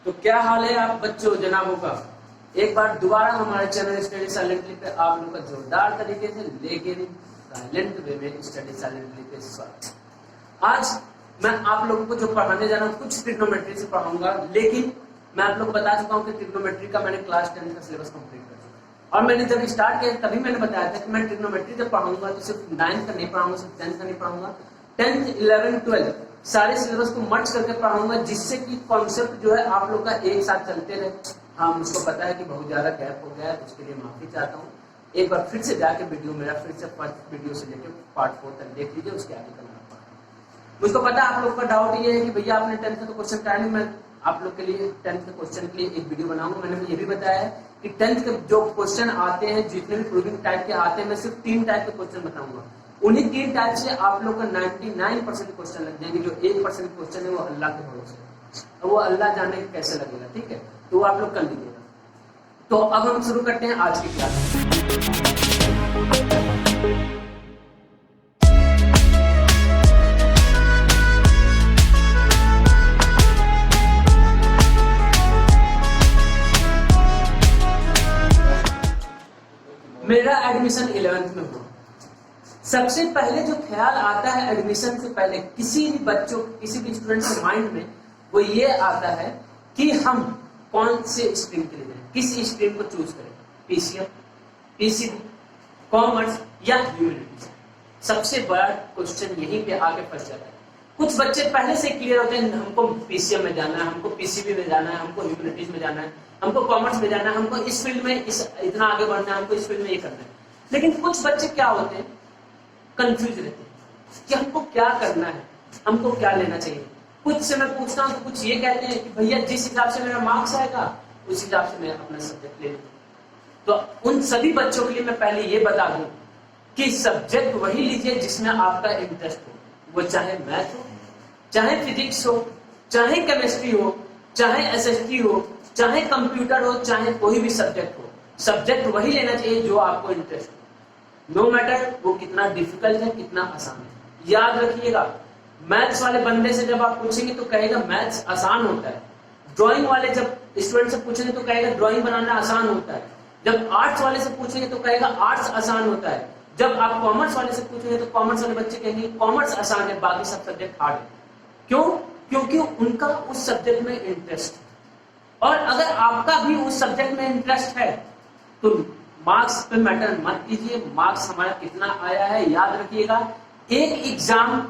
तो क्या हाल है आप बच्चों जनाबों का। एक बार दोबारा हमारे चैनल स्टडी साइलेंटली पे आप लोग का जोरदार तरीके से लेकिन साइलेंट वे में स्टडी साइलेंटली पे स्वागत। आज मैं आप लोगों को जो पढ़ाने जा रहा हूँ कुछ ट्रिग्नोमेट्री से पढ़ाऊंगा, लेकिन मैं आप लोग को बता चुका हूँ कि ट्रिग्नोमेट्री का मैंने क्लास 10 का सिलेबस कंप्लीट कर चुका है। और मैंने जब स्टार्ट किया तभी मैंने बताया था कि मैं ट्रिग्नोमेट्री जब पढ़ाऊंगा तो सिर्फ 9th का नहीं पढ़ाऊंगा, सिर्फ 10th का नहीं पढ़ाऊंगा, 10th 11 12 सारे सिलेबस को मर्ज करके पढ़ाऊंगा, जिससे कि कॉन्सेप्ट जो है आप लोग का एक साथ चलते रहे। हाँ, मुझको पता है कि बहुत ज्यादा गैप हो गया है, तो उसके लिए माफी चाहता हूँ। एक बार फिर से जाके वीडियो मेरा फिर से फर्स्ट वीडियो से लेकर पार्ट 4 तक देख लीजिए, उसके आगे का मुझको पता है आप लोग का डाउट ये है कि भैया आपने 10th का तो क्वेश्चन कराया नहीं। मैं आप लोग के लिए 10th के क्वेश्चन के लिए एक वीडियो बनाऊंगा। मैंने ये भी बताया है कि 10th के जो क्वेश्चन आते हैं, जितने भी प्रूविंग टाइप के आते हैं, मैं सिर्फ 3 टाइप के क्वेश्चन बताऊंगा। उन्हीं 3 टाइप से आप लोग का 99% क्वेश्चन लग जाएंगे। जो 1% क्वेश्चन है वो अल्लाह के भरोसे, अब वो अल्लाह जाने कैसे लगेगा, ठीक है, तो वो आप लोग कर लीजिएगा। तो अब हम शुरू करते हैं आज की क्लास। मेरा एडमिशन 11th में हुआ। सबसे पहले जो ख्याल आता है एडमिशन से पहले किसी भी बच्चों, किसी भी स्टूडेंट के माइंड में, वो ये आता है कि हम कौन से स्ट्रीम के लिए जाएं, किस स्ट्रीम को चूज करें, पीसीएम, पीसीबी, कॉमर्स या ह्यूमैनिटीज। सबसे बड़ा क्वेश्चन यहीं पे आके फंस जाता है। कुछ बच्चे पहले से क्लियर होते हैं, हमको पीसीएम में जाना है, हमको पीसीबी में जाना है, हमको ह्यूमैनिटीज में जाना है, हमको कॉमर्स में जाना है, हमको इस फील्ड में इतना आगे बढ़ना है, हमको इस फील्ड में ये करना है। लेकिन कुछ बच्चे क्या होते हैं, कंफ्यूज रहते हैं कि हमको क्या करना है, हमको क्या लेना चाहिए। कुछ से मैं पूछता हूँ तो कुछ ये कहते हैं कि भैया जिस हिसाब से मेरा मार्क्स आएगा उस हिसाब से मैं अपना सब्जेक्ट ले लूँ। तो उन सभी बच्चों के लिए मैं पहले ये बता दूं कि सब्जेक्ट वही लीजिए जिसमें आपका इंटरेस्ट हो, वो चाहे मैथ हो, चाहे फिजिक्स हो, चाहे केमिस्ट्री हो, चाहे एसएसटी हो, चाहे कंप्यूटर हो, चाहे कोई भी सब्जेक्ट हो। सब्जेक्ट वही लेना चाहिए जो आपको इंटरेस्ट हो, नो मैटर वो कितना डिफिकल्ट है, कितना आसान है। याद रखिएगा, मैथ्स वाले बंदे से जब आप पूछेंगे तो कहेगा मैथ्स आसान होता है। ड्राइंग वाले जब स्टूडेंट से पूछेंगे तो कहेगा ड्राइंग बनाना आसान होता है। जब आर्ट्स वाले से पूछेंगे तो कहेगा आर्ट्स आसान होता है। जब आप कॉमर्स वाले से पूछेंगे तो कॉमर्स वाले बच्चे कहेंगे कॉमर्स आसान है, बाकी सब सब्जेक्ट हार्ड है। क्यों? क्योंकि उनका उस सब्जेक्ट में इंटरेस्ट है। और अगर आपका भी उस सब्जेक्ट में इंटरेस्ट है तो मार्क्स पे मैटर मत कीजिए, मार्क्स हमारा कितना आया है। याद रखिएगा, एक एग्जाम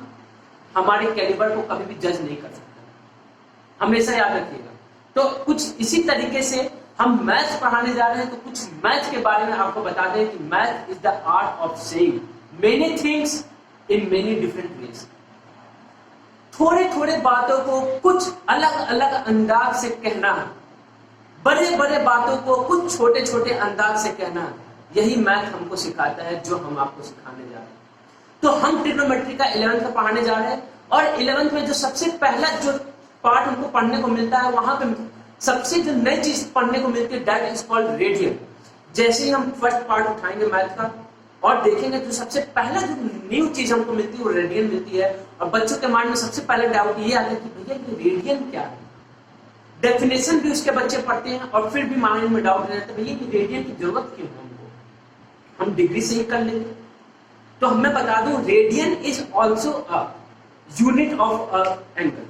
हमारे कैलिबर को कभी भी जज नहीं कर सकता, हमेशा याद रखिएगा। तो कुछ इसी तरीके से हम मैथ्स पढ़ाने जा रहे हैं, तो कुछ मैथ्स के बारे में आपको बता दें कि math is the art of saying many things in many different ways. थोड़े थोड़े बातों को कुछ अलग अलग अंदाज से कहना, बड़े बड़े बातों को कुछ छोटे छोटे अंदाज से कहना, यही मैथ हमको सिखाता है, जो हम आपको सिखाने जा रहे हैं। तो हम ट्रिग्नोमेट्री का 11th का पढ़ाने जा रहे हैं, और 11th में जो सबसे पहला जो पार्ट हमको पढ़ने को मिलता है, वहां पे सबसे जो नई चीज पढ़ने को मिलती है, दैट इज कॉल्ड रेडियन। जैसे ही हम फर्स्ट पार्ट उठाएंगे मैथ का और देखेंगे तो सबसे पहला जो न्यू चीज हमको मिलती है वो रेडियन मिलती है। और बच्चों के माइंड में सबसे पहले डाउट ये आता है कि भैया ये रेडियन क्या है। डेफिनेशन भी उसके बच्चे पढ़ते हैं और फिर भी माइंड में डाउट रहता है भैया कि रेडियन की जरूरत क्यों है हमको, हम डिग्री से ही कर लेंगे। तो मैं बता दूं, radian is also a unit of a angle.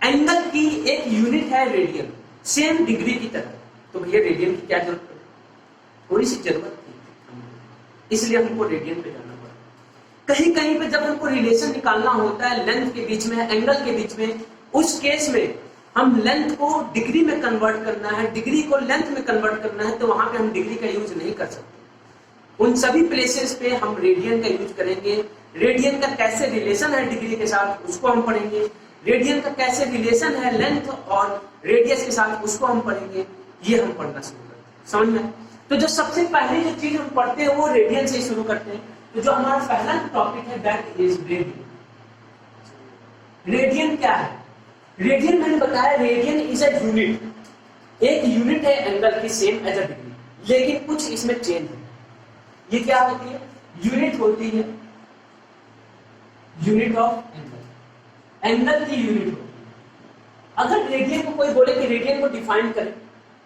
Angle की एक यूनिट है रेडियन, सेम डिग्री की तरह। तो भैया रेडियन की क्या जरूरत पड़ी, थोड़ी सी जरूरत थी, इसलिए हमको रेडियन पे जाना पड़ा। कहीं कहीं पे जब हमको रिलेशन निकालना होता है लेंथ के बीच में, एंगल के बीच में, उस केस में हम लेंथ को डिग्री में कन्वर्ट करना है, डिग्री को लेंथ में कन्वर्ट करना है, तो वहां पे हम डिग्री का यूज नहीं कर सकते। उन सभी प्लेसेस पे हम रेडियन का यूज करेंगे। रेडियन का कैसे रिलेशन है डिग्री के साथ उसको हम पढ़ेंगे। रेडियन का कैसे रिलेशन है लेंथ और रेडियस के साथ उसको हम पढ़ेंगे। ये हम पढ़ना शुरू करते हैं, समझ में? तो जो सबसे पहली जो चीज हम पढ़ते हैं वो रेडियन से शुरू करते हैं। तो जो हमारा पहला टॉपिक है दैट इज रेडियन। रेडियन क्या है? रेडियन मैंने बताया, रेडियन इज अ यूनिट। एक यूनिट है एंगल की, सेम एज अ डिग्री, लेकिन कुछ इसमें चेंज है। ये क्या होती है? यूनिट होती है, यूनिट ऑफ एंगल, एंगल की यूनिट होती है। अगर रेडियन को कोई बोले कि रेडियन को डिफाइन करें,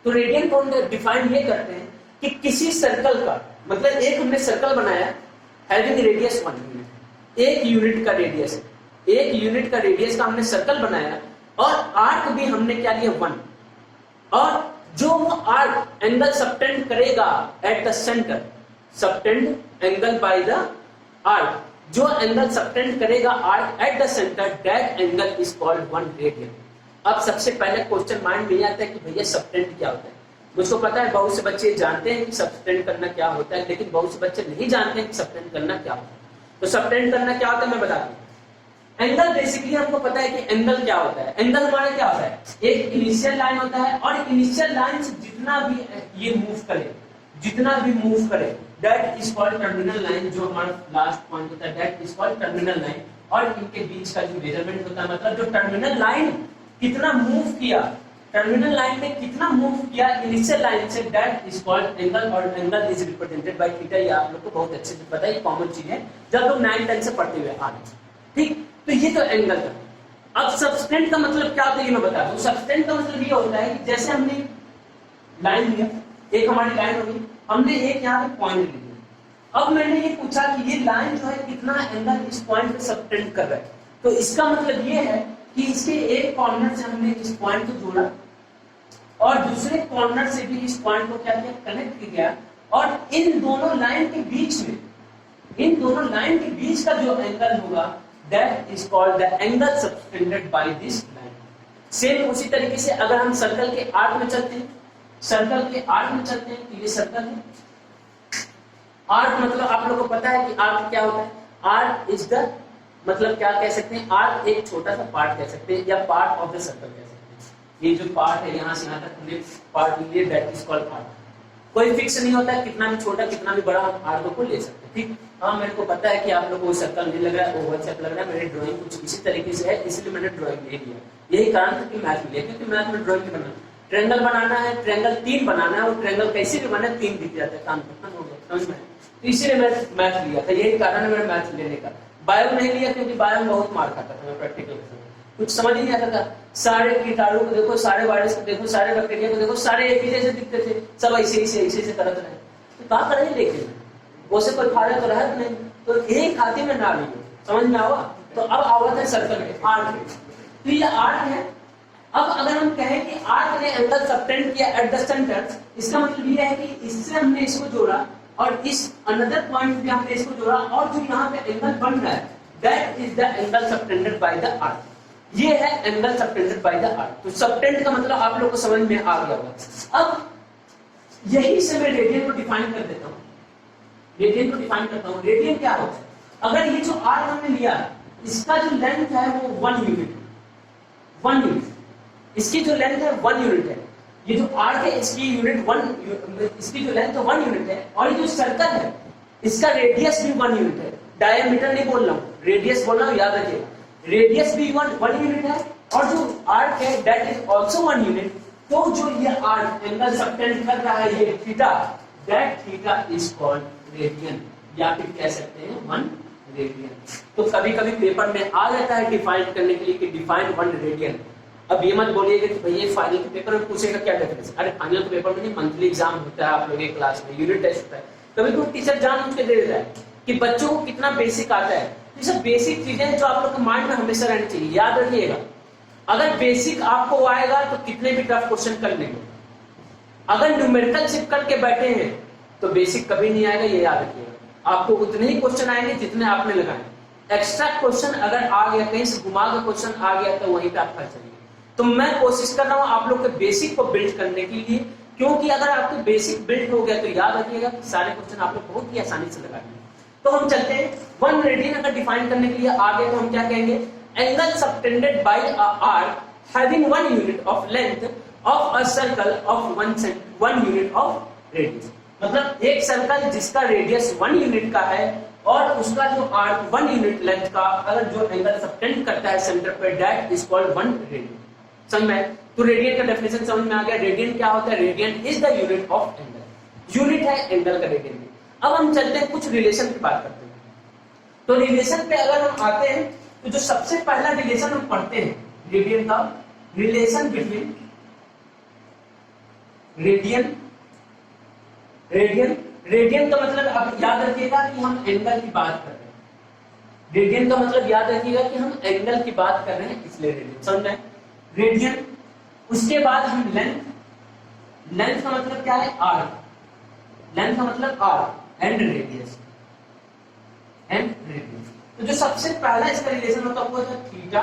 तो रेडियन को हम डिफाइन ये करते हैं कि किसी सर्कल का, मतलब एक हमने सर्कल बनाया हैविंग रेडियस 1 यूनिट, एक यूनिट का रेडियस है, एक यूनिट का रेडियस का हमने सर्कल बनाया और आर्क भी हमने क्या लिया 1, और जो वो आर्क एंगल सबटेंड करेगा at the centre, subtend angle by the arc, जो एंगल सबटेंड करेगा arc at the centre, that angle is called 1 radian. अब सबसे पहले क्वेश्चन माइंड में आता है कि भैया सबटेंड क्या होता है। मुझको पता है बहुत से बच्चे जानते हैं कि सबटेंड करना क्या होता है, लेकिन बहुत से बच्चे नहीं जानते हैं कि सबटेंड करना क्या होता है। तो सबटेंड करना क्या होता है मैं बता दूं। एंगल बेसिकली हमको पता है कि एंगल क्या होता है। एंगल हमारा क्या होता है, एक इनिशियल लाइन होता है और इनिशियल लाइन से जितना भी ये मूव करे, जितना भी मूव करे, that is called terminal line. जो हमारा लास्ट पॉइंट होता है that is called terminal line. और इनके बीच का जो मेजरमेंट होता है, मतलब जो टर्मिनल लाइन कितना मूव किया, टर्मिनल लाइन में कितना मूव किया इनिशियल लाइन से, दैट इज कॉल्ड एंगल। और angle is represented by theta. ये आप लोग को बहुत अच्छे से पता है, कॉमन चीज है जब लोग 9-10 से पढ़ते हुए आ रहे। ठीक, तो ये तो एंगल था। अब सबटेंड का मतलब क्या होता है ये मैं बता दूं। सबटेंड का मतलब ये होता है कि जैसे हमने लाइन लिया, एक हमारी लाइन होगी, हमने एक यहाँ पे पॉइंट लिया, अब मैंने ये पूछा कि ये लाइन जो है कितना एंगल इस पॉइंट पे सबटेंड कर रहा है। तो इसका मतलब ये है कि इसके एक कॉर्नर से हमने इस पॉइंट को जोड़ा और दूसरे कॉर्नर से भी इस पॉइंट को क्या किया, कनेक्ट किया, और इन दोनों लाइन के बीच में, इन दोनों लाइन के बीच का जो एंगल होगा that is called the angle subtended by this line. Same उसी तरीके से अगर हम सर्कल के आर्क में चलते हैं, सर्कल के आर्क में चलते हैं, तो ये सर्कल है। आर्क मतलब आप लोगों को पता है कि आर्क क्या होता है। आर्क इज द मतलब क्या कह सकते हैं, आर्क एक छोटा सा पार्ट कह सकते हैं, या पार्ट ऑफ द सर्कल कह सकते हैं। ये जो पार्ट है यहाँ से यहाँ तक हमने पार्ट लिए, दैट इज कॉल्ड आर्क। कोई फिक्स नहीं होता है, कितना भी छोटा कितना भी बड़ा हम आर्क को ले सकते हैं। ठीक, हाँ मेरे को पता है कि आप लोगों को सर्कल नहीं लग रहा है, ओवल शेप लग रहा है, मेरी ड्राइंग कुछ इसी तरीके से है, इसलिए मैंने ड्राइंग ले लिया। यही कारण था कि मैथ में लिया, क्योंकि मैथ में ड्राइंग नहीं बनना, ट्रायंगल बनाना है, ट्रायंगल 3 बनाना है, और ट्रायंगल कैसे भी बने 3 दिख जाता है, काम खत्म हो गया, समझ में। तो इसीलिए मैं मैथ लिया था, यही कारण है मेरा मैथ लेने का। बायो नहीं लिया क्योंकि बायो में बहुत मार खाता था मैं प्रैक्टिकल में, कुछ समझ ही नहीं आता था। सारे कीटाणु को देखो, सारे वायरस को देखो, सारे बैक्टीरिया को देखो, सारे एक ही जैसे दिखते थे, सब ऐसे ऐसे करते रहे। तो क्या करें, लेकिन वो से कोई फायदा तो रहा नहीं, तो एक हाथी में ना लियो, समझ में आवा। तो अब आवा था सर्कल में आर्क में, तो ये आर्क है। अब अगर हम कहें कि आर्क ने एंगल सबटेंड किया एट द सेंटर, इसका मतलब ये है कि इससे हमने इसको जोड़ा और इस अनदर पॉइंट पे हमने इसको जोड़ा, और जो यहाँ पे एंगल बन रहा है that is the angle subtended by the arc. ये है angle subtended by the arc. तो सबटेंड का मतलब आप लोगों को समझ में आ गया होगा। अब यही से मैं रेडियन को डिफाइन कर देता हूँ, रेडियन को डिफाइन करता हूँ। रेडियन क्या होता है, अगर ये जो आर्क हमने लिया इसका जो लेंथ है वो 1 यूनिट, 1 यूनिट, इसकी जो लेंथ है 1 यूनिट है। ये जो आर्क है इसकी यूनिट 1, इसकी जो लेंथ है 1 यूनिट है, और ये जो सर्कल है इसका रेडियस भी 1 यूनिट है। डायमीटर नहीं बोल रहा हूँ, रेडियस बोल रहा हूँ, याद रखिएगा। रेडियस भी 1 यूनिट है, और जो आर्क है दैट इज आल्सो 1 यूनिट। तो जो ये आर्क एंगल सबटेंड कर रहा है ये theta, that theta is called radian, या फिर कह सकते हैं 1 रेडियन। तो कभी कभी पेपर में आ जाता है डिफाइन करने के लिए कि डिफाइन 1 रेडियन। अब ये मत बोलिएगा कि भैया फाइनल के पेपर में पूछेगा क्या डेफिनेशन। अरे फाइनल के पेपर में नहीं, मंथली एग्जाम होता है आप लोगों के क्लास में, यूनिट टेस्ट होता है। कभी कभी टीचर जानबूझ के दे देता है कि बच्चों को कितना बेसिक आता है। ये सब बेसिक चीजें हैं जो आप लोग के माइंड में हमेशा रहनी चाहिए, याद रखिएगा। अगर बेसिक आपको आएगा तो कितने भी टफ क्वेश्चन कर लेंगे। अगर न्यूमेरिकल शिफ्ट करके बैठे हैं तो बेसिक कभी नहीं आएगा, ये याद रखिएगा। आपको उतने ही क्वेश्चन आएंगे जितने आपने लगाए। एक्स्ट्रा क्वेश्चन अगर आ गया, कहीं से घुमा के क्वेश्चन आ गया, तो वहीं पे आप फंस जाएंगे। तो मैं कोशिश कर रहा हूं आप लोग के बेसिक को बिल्ड करने के लिए, क्योंकि अगर आपके बेसिक बिल्ड हो गया तो याद रखिएगा सारे क्वेश्चन आप लोग बहुत ही आसानी से लगा लेंगे। तो हम चलते हैं 1 रेडियन अगर डिफाइन करने के लिए आगे, तो हम क्या कहेंगे, angle subtended bye a arc having 1 unit of length of a circle of 1 unit of radius. मतलब एक सर्कल जिसका रेडियस 1 यूनिट का है और उसका जो आर्क 1 यूनिट लेंथ का अगर जो एंगल सबटेंड करता है सेंटर पे, दैट इज कॉल्ड 1 रेडियन। समझ में? तो रेडियन का डेफिनेशन समझ में आ गया। रेडियन क्या होता है, radian is the unit of angle, unit है एंगल का रेडियन। अब हम चलते हैं कुछ रिलेशन की बात करते हैं। तो रिलेशन पे अगर हम आते हैं तो जो सबसे पहला रिलेशन हम पढ़ते हैं रेडियन का, रिलेशन बिटवीन रेडियन रेडियन का मतलब अब याद रखिएगा कि हम एंगल की बात कर रहे हैं। रेडियन का मतलब याद रखिएगा कि हम एंगल की बात कर रहे हैं, इसलिए रेडियन समझ में। रेडियन, उसके बाद हम लेंथ का मतलब क्या है? आर। लेंथ का मतलब आर एंड रेडियस। तो जो सबसे पहला इसका रिलेशन होता है वो है थीटा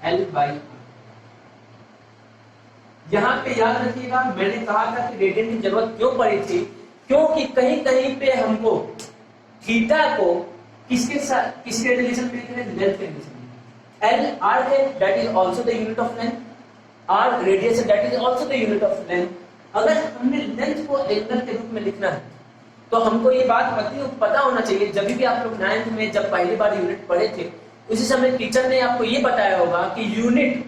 एल बाई आर। यहां पे याद रखिएगा मैंने कहा था कि रेडियन की जरूरत क्यों पड़ी थी, क्योंकि कहीं कहीं पे हमको थीटा को किसके रिलेशन में लिख रहे हैं? लेंथ के रिलेशन में। एल आर है, that is also the unit of length. R radius है, that is also the unit of length. अगर हमने लेंथ को एंगल के रूप में लिखना है तो हमको ये बात पता होना चाहिए। जब भी आप लोग 9th में जब पहली बार यूनिट पढ़े थे उसी समय टीचर ने आपको ये बताया होगा कि यूनिट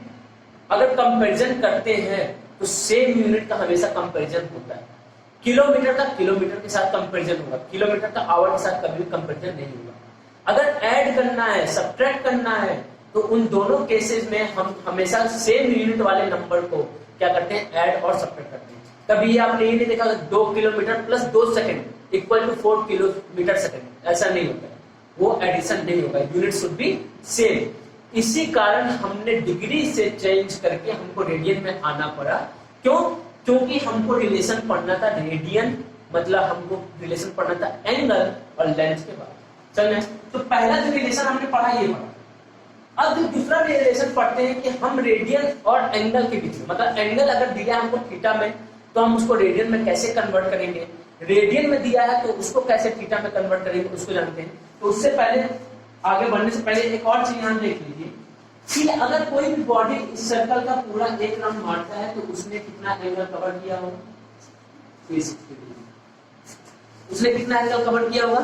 अगर कंपैरिजन करते हैं तो सेम यूनिट का हमेशा कंपैरिजन होता है। किलोमीटर का किलोमीटर के साथ कंपैरिजन होगा, किलोमीटर का आवर के साथ कभी भी कंपैरिजन नहीं होगा। अगर ऐड करना है, सब्ट्रैक्ट करना है तो उन दोनों केसेस में हम हमेशा सेम यूनिट वाले नंबर को क्या करते हैं? ऐड और सब्ट्रैक्ट करते हैं। कभी आपने ये नहीं देखा 2 kilometre plus 2 second equal to 4 kilometre second, ऐसा नहीं होता है, वो एडिशन नहीं होगा, यूनिट शुड बी सेम। इसी कारण हमने डिग्री से चेंज करके हमको रेडियन में आना पड़ा। क्यों? क्योंकि हमको रिलेशन पढ़ना था रेडियन, मतलब हमको रिलेशन पढ़ना था एंगल और लेंथ के बाद। चल, तो पहला जो रिलेशन हमने पढ़ा ये पढ़ा। अब जो दूसरा रिलेशन पढ़ते हैं कि हम रेडियन और एंगल के बीच में, मतलब एंगल अगर दिया हमको थीटा में तो हम उसको रेडियन में कैसे कन्वर्ट करेंगे, रेडियन में दिया है तो उसको कैसे थीटा में कन्वर्ट करेंगे, उसको जानते हैं। तो उससे पहले, आगे बढ़ने से पहले एक और चीज यहां देख लीजिए कि अगर कोई भी बॉडी इस सर्कल का पूरा एक राउंड मारता है तो उसने कितना एंगल कवर किया होगा? 360 डिग्री। उसने कितना एंगल कवर किया होगा?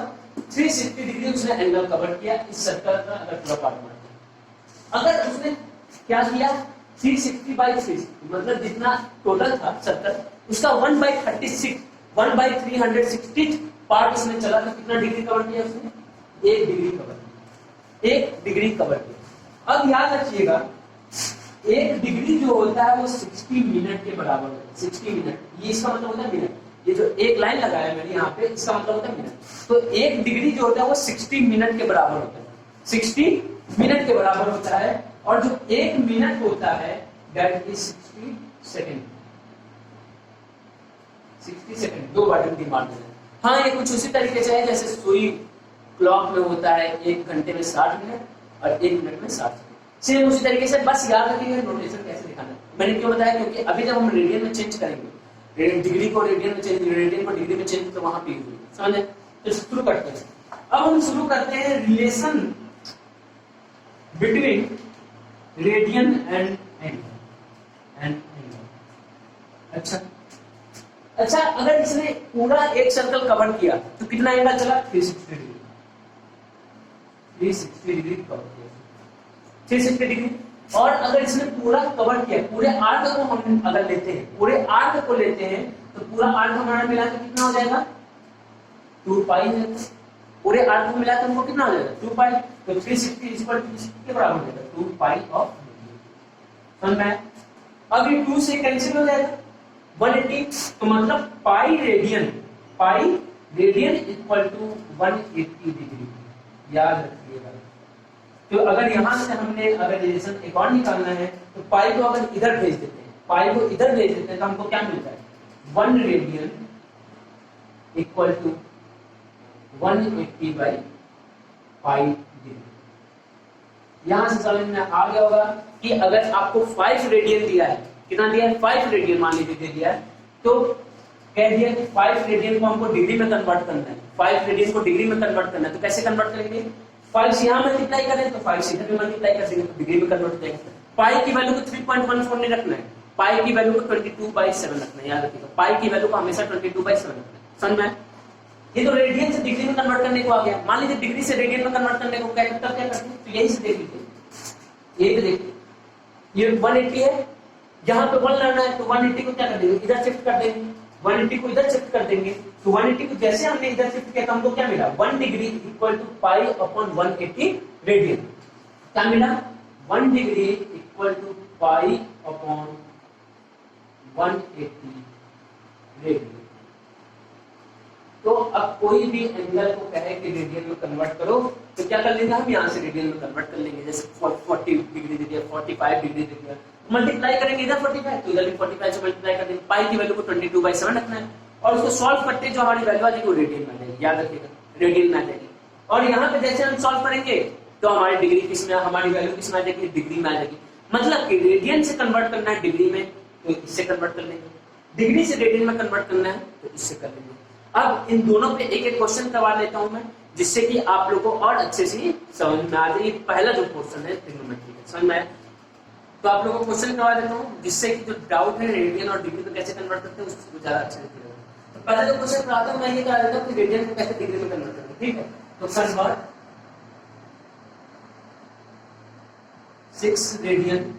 360 डिग्री उसने एंगल कवर किया इस सर्कल का अगर पूरा पार्ट मारता। अगर उसने क्या किया? 360 बाई 360, मतलब जितना टोटल था सर्कल उसका 1/36 1/360 पार्ट उसने चला तो कितना डिग्री कवर किया उसने? 1 डिग्री कवर किया। 1 डिग्री कवर किया। अब याद रखिएगा 1 डिग्री जो होता है वो 60 मिनट के बराबर होता है। 60 मिनट, ये इसका मतलब होता है मिनट। ये जो एक लाइन लगाया है मैंने यहाँ पे, इसका मतलब होता है मिनट। तो 1 डिग्री जो होता है वो 60 मिनट के बराबर होता है। 60 मिनट के बराबर होता है। और जो 1 मिनट होता है दैट इज 60 सेकेंड। 60 सेकेंड, 2 बार गिनती मार देना। हाँ, ये कुछ उसी तरीके से है जैसे सुई क्लॉक में होता है 1 घंटे में 60 मिनट और 1 मिनट में 60 सेकेंड। सेम उसी तरीके से, बस याद रखिएगा नोटेशन कैसे दिखाना है। मैंने क्यों बताया? क्योंकि अभी जब हम रेडियन में चेंज करेंगे, डिग्री को रेडियन में चेंज, रेडियन को डिग्री में चेंज, तो वहां पे समझे। तो शुरू करते हैं। अब हम शुरू करते हैं relation between radian and angle. अच्छा, अगर इसने पूरा एक सर्कल कवर किया तो कितना एंगल चला? 360 डिग्री। 360 डिग्री कवर किया, 360 डिग्री। और अगर इसने पूरा कवर किया, पूरे आर्क को हम अगर लेते हैं, पूरे आर्क को लेते हैं तो पूरा आर्क हमारा मिला के कितना हो जाएगा? 2 पाई है। पूरे आर्क को मिला के हमको कितना हो जाएगा? 2 पाई। तो 360 के बराबर हो जाएगा 2 पाई ऑफ। समझ में? अब ये 2 से कैंसिल हो जाएगा 180, तो मतलब pi radian equal to 180 degree. याद रखिएगा। तो अगर यहां से हमने अगर रिलेशन एक और निकालना है तो पाई को अगर इधर भेज देते हैं, तो हमको क्या मिलता है? 1 radian equal to 180 by pi degree. यहां से समझ में आ गया होगा कि अगर आपको 5 रेडियन दिया है, कितना दिया है? 5 रेडियन मान लीजिए दे दिया है, तो कह दिया कि 5 रेडियन को हमको डिग्री में कन्वर्ट करना है। 5 रेडियन को डिग्री में कन्वर्ट करना है, तो कैसे कन्वर्ट करेंगे? 5 से यहां मल्टीप्लाई करें तो 5 से इधर भी मल्टीप्लाई कर देंगे तो डिग्री में कन्वर्ट हो जाएगा। पाई की वैल्यू को 3.14 नहीं रखना है, पाई की वैल्यू को 22/7 रखना है। याद रखिएगा, पाई की वैल्यू को हमेशा 22/7 रखना है। समझ में? ये तो रेडियन से डिग्री में कन्वर्ट करने को आ गया। मान लीजिए डिग्री से रेडियन में कन्वर्ट करने को क्या करते हैं? तो यही से देख लीजिए, यही देखिए, ये 180 है, यहाँ पे 1 लाना है तो 180 को क्या कर देंगे? इधर शिफ्ट कर देंगे। 180 को इधर शिफ्ट कर देंगे तो 180 को जैसे हमने इधर शिफ्ट किया तो हमको क्या मिला? 1 degree equal to pi upon 180 radian. क्या मिला? 1 degree equal to pi upon 180 radian. तो अब कोई भी एंगल को कहे कि रेडियन में कन्वर्ट करो तो क्या कर लेंगे हम, यहाँ से रेडियन में कन्वर्ट कर लेंगे। जैसे 40 डिग्री दे दिया, 45 डिग्री दे दिया, मल्टीप्लाई करेंगे इधर 45 तो इधर भी 45 से मल्टीप्लाई कर देंगे। पाई की वैल्यू को 22/7 रखना है और उसको सॉल्व करते जो हमारी वैल्यू आ जाएगी वो रेडियन में आ जाएगी, याद रखिएगा रेडियन में आ जाएगी। और यहाँ पे जैसे हम सॉल्व करेंगे तो हमारी डिग्री किस में, हमारी वैल्यू किस में आ जाएगी, डिग्री में आ जाएगी। मतलब कि रेडियन से कन्वर्ट करना है डिग्री में तो इससे कन्वर्ट कर लेंगे, डिग्री से रेडियन में कन्वर्ट करना है तो इससे कर लेंगे। अब इन दोनों पे एक एक क्वेश्चन करवा लेता हूं मैं, जिससे कि आप लोगों को और अच्छे से समझ में आ जाए। पहला जो क्वेश्चन है ट्रिग्नोमेट्री का, समझ में आया? तो आप लोगों को क्वेश्चन करवा देता हूं जिससे कि जो डाउट है रेडियन और डिग्री में कैसे कन्वर्ट करते हैं उसको ज्यादा अच्छे से क्लियर हो। तो पहले जो क्वेश्चन कराता हूं मैं ये करा देता हूं कि रेडियन को कैसे डिग्री में कन्वर्ट करते हैं, ठीक है? तो कन्वर्ट 6 रेडियन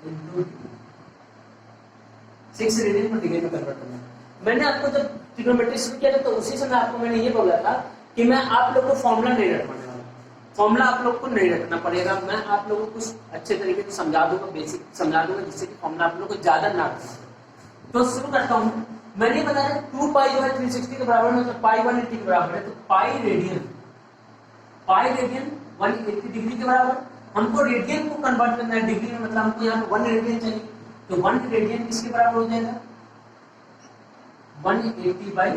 इनटू 6 रेडियन को डिग्री में कन्वर्ट करना है। मैंने आपको जब ट्रिग्नोमेट्री शुरू किया था तो उसी समय आपको मैंने ये बोला था कि मैं आप लोग को फॉर्मूला नहीं रटवाने वाला, फॉर्मूला आप लोग को नहीं रटना पड़ेगा, मैं आप लोगों को कुछ अच्छे तरीके से समझा दूंगा, बेसिक समझा दूंगा जिससे कि फॉर्मूला आप लोग को ज्यादा ना रटना। तो शुरू करता हूँ। मैंने बताया 2 पाई जो है 360 के बराबर है, मतलब पाई 180 के बराबर है, तो पाई रेडियन 180 डिग्री के बराबर। हमको रेडियन को कन्वर्ट करना है डिग्री में, मतलब हमको यहाँ पे 1 रेडियन चाहिए, तो 1 रेडियन किसके बराबर हो जाएगा, 180 बाई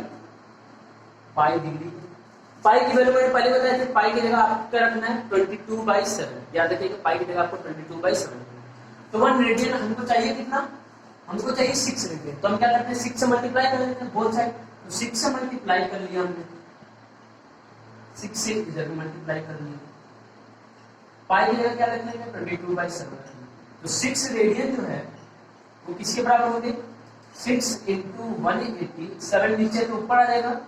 पाई डिग्री। पाई की वैल्यू मैंने पहले बताया था, पाई की जगह आपको क्या रखना है 22/7, याद रखिएगा पाई की जगह आपको 22/7। तो 1 रेडियन हमको चाहिए कितना, हमको चाहिए 6 रेडियन। तो हम क्या करते हैं 6 से मल्टीप्लाई कर लेते हैं बोथ साइड, तो 6 से मल्टीप्लाई कर लिया हमने, 6 से इधर मल्टीप्लाई कर लिया, पाई की जगह क्या रख लेंगे 22/7। तो 6 रेडियन जो है वो किसके बराबर होंगे, 6 इंटू 180, 7 नीचे तो ऊपर आ जाएगा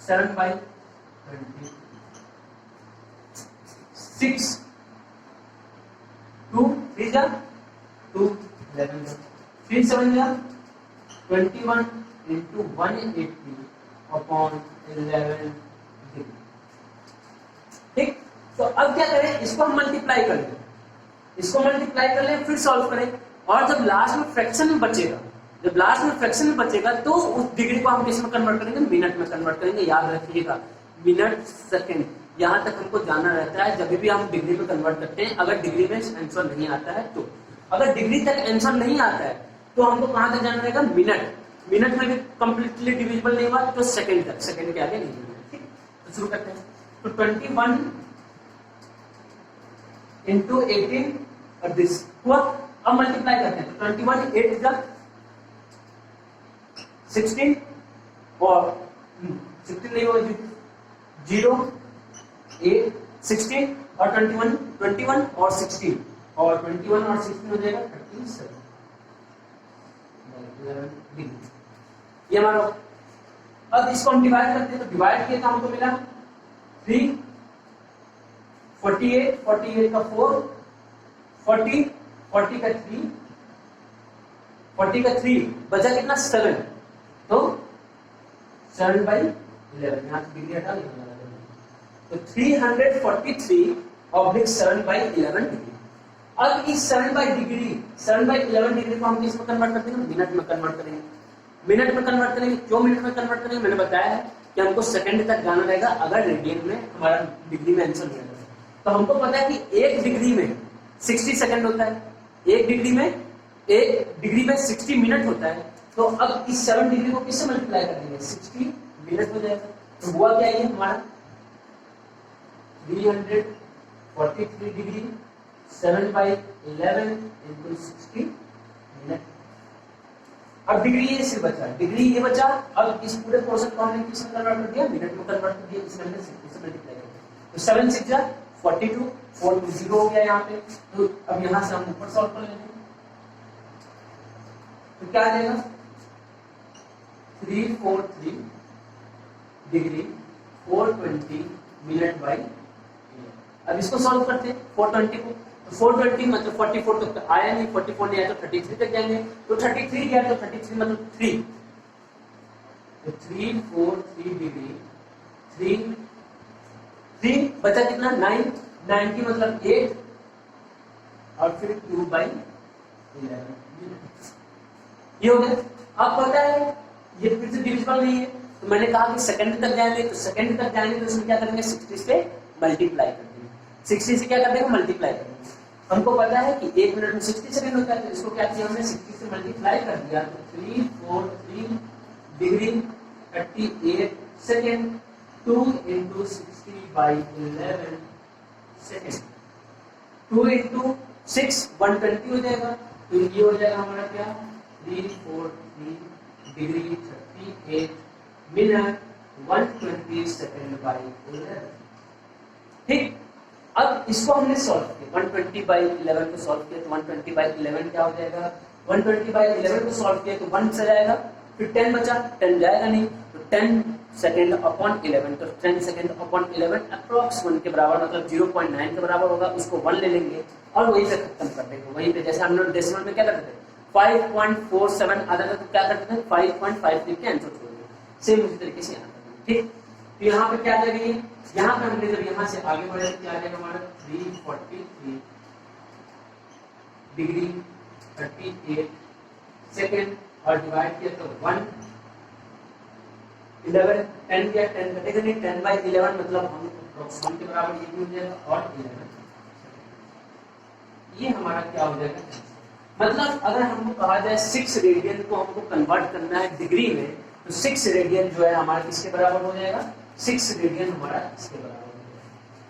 7/20, 6 2 3 जा 2 11, 3 7 जा 21 इंटू 180 अपॉन 11 डिग्री। ठीक, तो अब क्या करें, इसको हम मल्टीप्लाई कर लें, इसको मल्टीप्लाई कर लें फिर सॉल्व करें, और जब लास्ट में फ्रैक्शन में बचेगा, जब लास्ट में फ्रैक्शन में बचेगा तो उस डिग्री को हम किस में कन्वर्ट करेंगे, मिनट में कन्वर्ट करेंगे। याद रखिएगा मिनट सेकंड यहाँ तक हमको जाना रहता है जब भी हम डिग्री में कन्वर्ट करते हैं। अगर डिग्री में आंसर नहीं आता है तो, अगर डिग्री तक आंसर नहीं आता है तो हमको कहां तक जाना रहेगा, मिनट। मिनट में भी कंप्लीटली डिविजिबल नहीं हुआ तो सेकंड तक, सेकंड के आगे नहीं जाना। ठीक, तो शुरू करते हैं। तो 21 इंटू 18 और दिस हुआ, अब मल्टीप्लाई करते हैं। तो 21 8 जा 16 और 16 नहीं होगा 0 8 16 और 21 और 16 और 21 और 16 हो जाएगा 37 डिग्री। ये हमारा। अब इसको हम डिवाइड करते हैं, तो डिवाइड किया तो हमको मिला 3 48 48 का 4 40 40 का 3 40 का 3 बचा कितना 7, तो 7/11 यहाँ से डिग्री हटा देंगे, तो 343/7/11 डिग्री। अब इस 7/11 डिग्री को हम किस में कन्वर्ट करते हैं, मिनट में कन्वर्ट करेंगे। मिनट में कन्वर्ट करेंगे, क्यों मिनट में कन्वर्ट करेंगे, मैंने बताया है कि हमको सेकंड तक जाना रहेगा अगर रेडियन में हमारा डिग्री में आंसर नहीं आता। तो हमको पता है कि 1 डिग्री में 60 सेकंड होता है, 1 डिग्री में 60 मिनट होता है। तो अब इस 7 डिग्री को किससे मल्टीप्लाई कर देंगे, 60 मिनट हो जाएगा। तो हुआ क्या ये हमारा 343 डिग्री 7/11 इंटू 60 मिनट। अब डिग्री ये से बचा, डिग्री ये बचा। अब इस पूरे पोर्शन को हमने किसमें कन्वर्ट कर दिया, मिनट में कन्वर्ट कर दिया, इसमें हमने 60 से मल्टीप्लाई कर दिया। तो 7 6 जा 42 4 2 0 हो गया यहाँ पे। तो अब यहाँ से हम ऊपर सॉल्व कर लेते हैं, तो क्या आ जाएगा 343 डिग्री 420 मिनट बाई। अब इसको सॉल्व करते हैं 420 को, तो 420 मतलब 44 तक तो आया नहीं, 44 नहीं आया तो 33 तक जाएंगे। तो 33 गया तो 33 मतलब 3, तो 343 डिग्री 3 बचा कितना 9, 90 मतलब 8 और फिर 2/11 ये हो गया। अब पता है ये फिर से डिविजिबल नहीं है, तो मैंने कहा कि सेकंड तक जाएंगे, तो सेकंड तक जाएंगे तो इसमें क्या करेंगे 60 से मल्टीप्लाई कर देंगे, 60 से क्या कर देंगे मल्टीप्लाई कर देंगे। हमको पता है कि 1 मिनट में 60 सेकंड होता है, तो इसको क्या किया हमने 60 से मल्टीप्लाई कर दिया, तो 343 डिग्री 38 सेकंड 2 × 60/11 सेकंड 2 × 6 120 हो जाएगा, तो ये हो जाएगा हमारा क्या 343 डिग्री 38 मिनट 120 सेकंड/11। ठीक, अब इसको हमने सॉल्व किया 120/11 को सॉल्व किया, तो 120/11 क्या हो जाएगा, 120/11 को सॉल्व किया तो 1 से जाएगा, फिर 10 बचा, 10 जाएगा नहीं, तो 10 सेकंड अपॉन 11, तो 10 सेकंड अपॉन 11 अप्रॉक्स 1 के बराबर, मतलब 0.9 के बराबर होगा, उसको 1 ले लेंगे और वहीं से खत्म कर देंगे। वहीं पे जैसे हम लोग डेसिमल में क्या करते थे 5.47 आता था, तो क्या करते थे 5.53 के आंसर छोड़ देंगे, सेम उसी तरीके से यहाँ करते हैं। ठीक, तो यहाँ पे क्या जाएगा, यहाँ पे हमने जब यहाँ से आगे बढ़े तो क्या आ जाएगा हमारा 343 डिग्री 38 सेकंड और डिवाइड किया तो 1 11 10 किया, 10 कटेगा नहीं, 10/11 मतलब हम अप्रॉक्स 1 के बराबर ये भी हो जाएगा और 11 ये हमारा क्या हो जाएगा। मतलब अगर हमको कहा जाए 6 रेडियन को हमको कन्वर्ट करना है डिग्री में, तो 6 रेडियन जो है हमारा किसके बराबर हो जाएगा, 6 रेडियन हमारा इसके बराबर हो जाएगा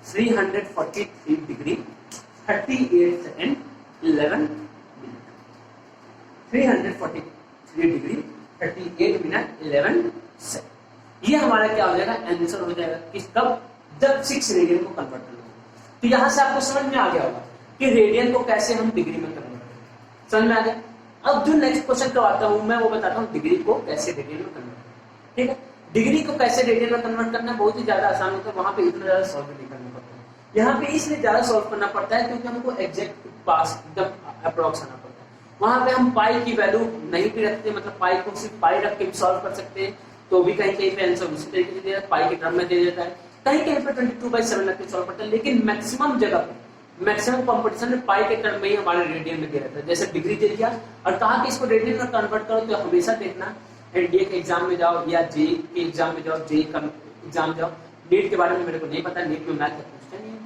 343 degree 38 second 11 minute, 343 degree 38 minute 11 second. ये हमारा क्या हो जाएगा आंसर हो जाएगा कि कब, जब 6 रेडियन को कन्वर्ट करना है। तो यहां से आपको समझ में आ गया होगा कि रेडियन को कैसे हम डिग्री में कन्वर्ट करें, समझ में आ गया। अब जो नेक्स्ट क्वेश्चन करवाता हूं मैं वो बताता हूं डिग्री को कैसे रेडियन में कन्वर्ट करना। ठीक है, डिग्री को कैसे रेडियन में कन्वर्ट करना बहुत ही ज्यादा आसान होता है, वहां पे इतना ज्यादा सॉल्व नहीं करना पड़ता है। यहाँ पे इसलिए ज्यादा सॉल्व करना पड़ता है क्योंकि हमको एग्जैक्ट पास एकदम अप्रॉक्स आना पड़ता है। वहां पे हम पाई की वैल्यू नहीं भी रखते, मतलब पाई को सिर्फ पाई रख के भी सॉल्व कर सकते हैं, तो भी कहीं कहीं पे आंसर उसी तरीके से दे देता है, पाई के टर्म में दे देता है, कहीं कहीं पे 22/7 रख के सॉल्व करता है, लेकिन मैक्सिमम जगह पे मैक्सिमम कंपटीशन में पाई के टर्म में ही हमारे रेडियन में दे रहता है। जैसे डिग्री दे दिया और कहा कि इसको रेडियन में कन्वर्ट करो, तो हमेशा देखना एनडीए के एग्जाम में जाओ या जेई के एग्जाम में जाओ, जेई का एग्जाम जाओ, नीट के बारे में मेरे को नहीं पता, नीट में मैथ पूछते नहीं है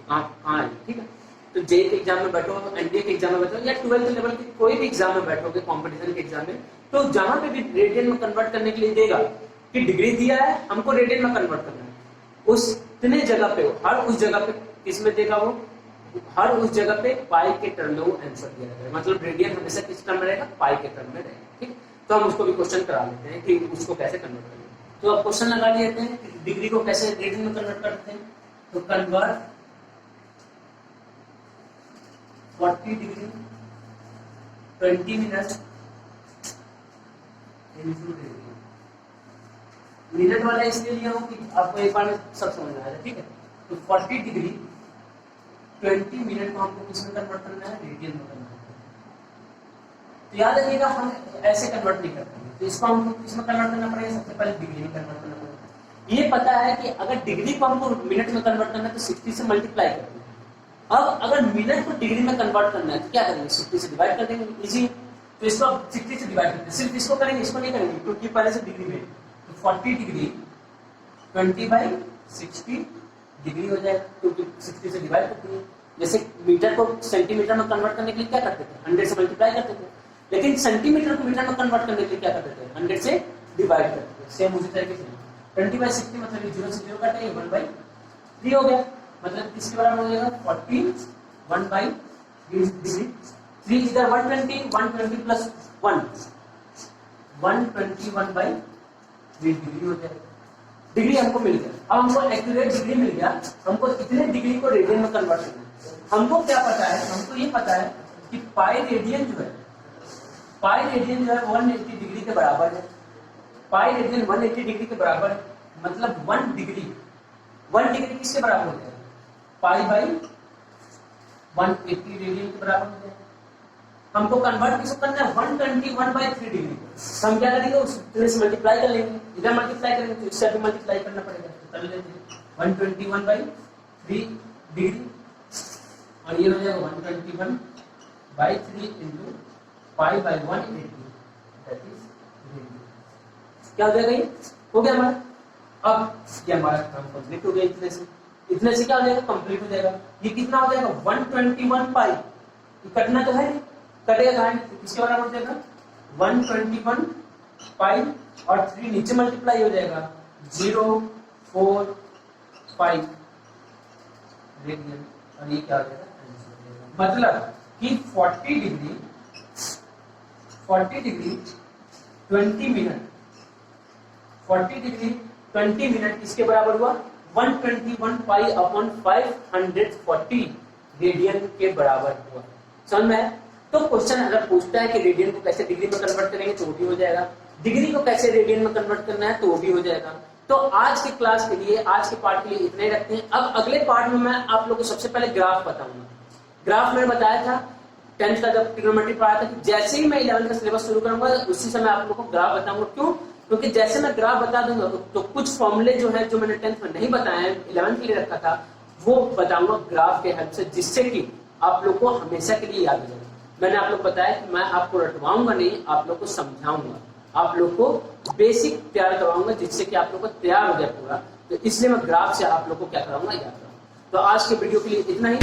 कहाँ है। ठीक है, तो जेई के एग्जाम में बैठो, एनडीए के एग्जाम में बैठो या 12th लेवल के कोई भी एग्जाम में बैठोगे कॉम्पिटिशन के एग्जाम में, तो जहां पे भी रेडियन में कन्वर्ट करने के लिए देगा कि डिग्री दिया है हमको रेडियन में कन्वर्ट करना है, उस इतने जगह पे हर उस जगह पे किसमें देगा वो, हर उस जगह पे पाई के टर्म में वो आंसर दिया जाएगा, मतलब रेडियन हमेशा किस टर्म में रहेगा, पाई के टर्म में रहेगा। ठीक, तो हम उसको भी क्वेश्चन करा लेते हैं कि उसको कैसे कन्वर्ट करना है। तो अब क्वेश्चन लगा लेते हैं कि डिग्री को कैसे रेडियन में कन्वर्ट करते हैं। तो convert 40 degree 20 minute into radian. Minute वाला इसलिए लिया हूं कि आपको एक बार में सब समझ में आएगा। ठीक है, तो 40 डिग्री 20 मिनट को हमको किसमें कन्वर्ट करना है, रेडियन में कन्वर्ट करना है। तो याद रखिएगा हम ऐसे कन्वर्ट नहीं करते हैं, तो इसको हमको किसमें कन्वर्ट करना पड़ेगा, सबसे पहले डिग्री में कन्वर्ट करना पड़ेगा। ये पता है कि अगर डिग्री को हमको मिनट में कन्वर्ट करना है तो 60 से मल्टीप्लाई करना है। अब अगर मिनट को डिग्री में कन्वर्ट करना है तो क्या करेंगे, 60 से डिवाइड कर देंगे, इजी। तो इसको 60 से डिवाइड करते हैं, सिर्फ इसको करेंगे, इसको नहीं करेंगे क्योंकि पहले से डिग्री में। तो 40 डिग्री 20/60 डिग्री हो जाएगा, क्योंकि 60 से डिवाइड करते हैं। जैसे मीटर को सेंटीमीटर में कन्वर्ट करने के लिए क्या करते थे, 100 से मल्टीप्लाई करते थे, लेकिन सेंटीमीटर को मीटर में कन्वर्ट करने के लिए क्या करते थे, 100 से डिवाइड करते थे। सेम उसी तरीके से 20/60 मतलब 0 से 0 काटे, 1/3 हो गया, मतलब किसके बराबर हो जाएगा 40 1/3 3 इधर 120 120 प्लस 1 121/3 डिग्री हो जाएगा। डिग्री हमको मिल गया। अब हमको एक्यूरेट डिग्री मिल गया, हमको इतने डिग्री को रेडियन में कन्वर्ट करना है। हमको क्या पता है, हमको ये पता है कि पाई रेडियन जो है 180 डिग्री के बराबर है। पाई रेडियन 180 डिग्री के बराबर है, मतलब 1 डिग्री किसके बराबर हो जाएगा, पाई/180 रेडियन के बराबर हो जाएगा। हमको कन्वर्ट किसको करना है, 121/3 डिग्री को। हम क्या करेंगे, उससे से मल्टीप्लाई कर लेंगे, इधर मल्टीप्लाई करेंगे तो इससे भी मल्टीप्लाई करना पड़ेगा, तो कर लेते हैं 121/3 डिग्री और ये हो जाएगा 121 by 3 into pi by 180 that is radian. क्या हो जाएगा ये? हो गया हमारा। अब ये हमारा काम कंप्लीट हो गया। इतने से क्या हो जाएगा? कंप्लीट हो जाएगा। ये कितना हो जाएगा? 121 पाई। ये कटना तो है, कटेगा कहाँ? किसके बराबर हो जाएगा? 121 पाई और 3 नीचे मल्टीप्लाई हो जाएगा 0.45 रेडियन। और ये क्या हो जाएगा? मतलब कि 40 डिग्री 20 मिनट 40 डिग्री 20 मिनट किसके बराबर हुआ? 121 पाई अपॉन 540 रेडियन के बराबर हुआ। समझ में आया? तो क्वेश्चन अगर पूछता है कि रेडियन को कैसे डिग्री में कन्वर्ट करेंगे तो वो भी हो जाएगा, डिग्री को कैसे रेडियन में कन्वर्ट करना है तो वो भी हो जाएगा। तो आज के क्लास के लिए, आज के पार्ट के लिए इतना ही रखते हैं। अब अगले पार्ट में मैं आप लोगों को सबसे पहले ग्राफ बताऊंगा। ग्राफ मैंने बताया था 10th का जब ट्रिग्नोमेट्री पढ़ाया था कि जैसे ही मैं 11th का सिलेबस शुरू करूंगा उसी समय आप लोगों को ग्राफ बताऊंगा। क्यों? क्योंकि जैसे मैं ग्राफ बता दूंगा तो कुछ फॉर्मूले जो है जो मैंने 10th में नहीं बताए 11th के लिए रखा था वो बताऊंगा ग्राफ के हेल्प से, जिससे कि आप लोग को हमेशा के लिए याद हो जाए। मैंने आप लोग बताया कि मैं आपको रटवाऊंगा नहीं, आप लोग को समझाऊंगा, आप लोग को बेसिक तैयार करवाऊंगा जिससे कि आप लोग को तैयार हो जाए पूरा। तो इसलिए मैं ग्राफ से आप लोग को क्या कराऊंगा? याद कराऊंगा। तो आज के वीडियो के लिए इतना ही।